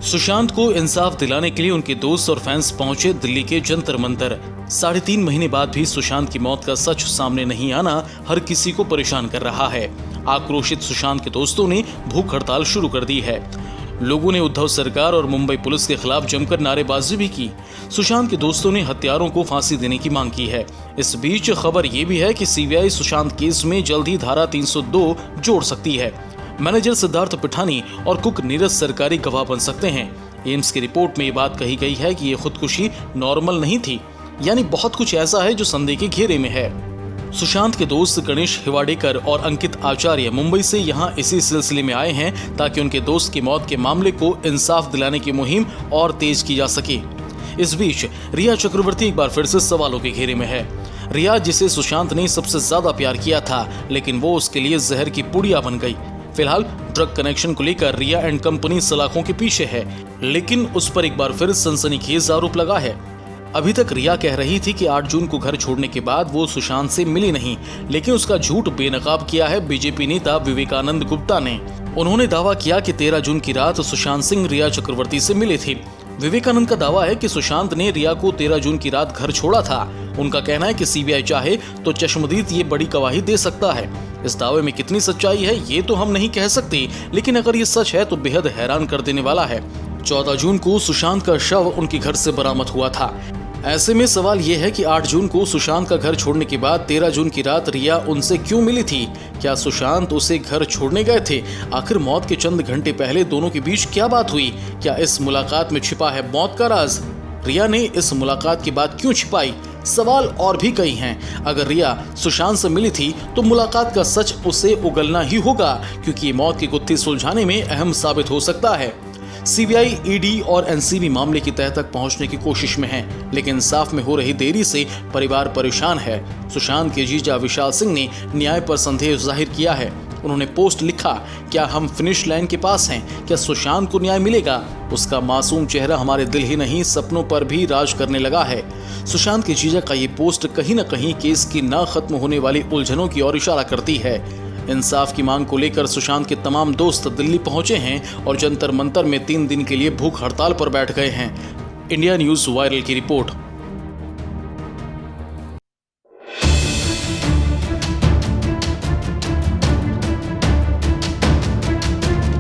सुशांत को इंसाफ दिलाने के लिए उनके दोस्त और फैंस पहुंचे दिल्ली के जंतर मंतर। 3.5 महीने बाद भी सुशांत की मौत का सच सामने नहीं आना हर किसी को परेशान कर रहा है। आक्रोशित सुशांत के दोस्तों ने भूख हड़ताल शुरू कर दी है। लोगों ने उद्धव सरकार और मुंबई पुलिस के खिलाफ जमकर नारेबाजी भी की। सुशांत के दोस्तों ने हत्यारों को फांसी देने की मांग की है। इस बीच खबर ये भी है कि सीबीआई सुशांत केस में जल्द ही धारा 302 जोड़ सकती है। मैनेजर सिद्धार्थ पिठानी और कुक नीरज सरकारी गवाह बन सकते हैं। एम्स की रिपोर्ट में ये बात कही गई है कि ये खुदकुशी नॉर्मल नहीं थी, यानी बहुत कुछ ऐसा है जो संदेह के घेरे में है। सुशांत के दोस्त गणेश हिवाडेकर और अंकित आचार्य मुंबई से यहाँ इसी सिलसिले में आए हैं ताकि उनके दोस्त की मौत के मामले को इंसाफ दिलाने की मुहिम और तेज की जा सके। इस बीच रिया चक्रवर्ती एक बार फिर से सवालों के घेरे में है। रिया, जिसे सुशांत ने सबसे ज्यादा प्यार किया था, लेकिन वो उसके लिए जहर की पुड़िया बन गई। फिलहाल ड्रग कनेक्शन को लेकर रिया एंड कंपनी सलाखों के पीछे है, लेकिन उस पर एक बार फिर सनसनीखेज आरोप लगा है। अभी तक रिया कह रही थी कि 8 जून को घर छोड़ने के बाद वो सुशांत से मिली नहीं, लेकिन उसका झूठ बेनकाब किया है बीजेपी नेता विवेकानंद गुप्ता ने। उन्होंने दावा किया कि 13 जून की रात सुशांत सिंह रिया चक्रवर्ती से मिले थे। विवेकानंद का दावा है कि सुशांत ने रिया को 13 जून की रात घर छोड़ा था। उनका कहना है कि सीबीआई चाहे तो चश्मदीद ये बड़ी गवाही दे सकता है। इस दावे में कितनी सच्चाई है ये तो हम नहीं कह सकते, लेकिन अगर ये सच है तो बेहद हैरान कर देने वाला है। 14 जून को सुशांत का शव उनके घर से बरामद हुआ था। ऐसे में सवाल यह है कि 8 जून को सुशांत का घर छोड़ने के बाद 13 जून की रात रिया उनसे क्यों मिली थी? क्या सुशांत उसे घर छोड़ने गए थे? आखिर मौत के चंद घंटे पहले दोनों के बीच क्या बात हुई? क्या इस मुलाकात में छिपा है मौत का राज? रिया ने इस मुलाकात की बात क्यों छिपाई? सवाल और भी कई हैं। अगर रिया सुशांत से मिली थी तो मुलाकात का सच उसे उगलना ही होगा, क्योंकि ये मौत की गुत्थी सुलझाने में अहम साबित हो सकता है। सीबीआई, ईडी और एनसीबी मामले की तह तक पहुंचने की कोशिश में है, लेकिन इंसाफ में हो रही देरी से परिवार परेशान है। सुशांत के जीजा विशाल सिंह ने न्याय पर संदेह जाहिर किया है। उन्होंने पोस्ट लिखा, क्या हम फिनिश लाइन के पास हैं? क्या सुशांत को न्याय मिलेगा? उसका मासूम चेहरा हमारे दिल ही नहीं सपनों पर भी राज करने लगा है। सुशांत के जीजा का ये पोस्ट कहीं न कहीं केस की ना खत्म होने वाली उलझनों की ओर इशारा करती है। इंसाफ की मांग को लेकर सुशांत के तमाम दोस्त दिल्ली पहुंचे हैं और जंतर मंतर में 3 दिन के लिए भूख हड़ताल पर बैठ गए हैं। इंडिया न्यूज वायरल की रिपोर्ट।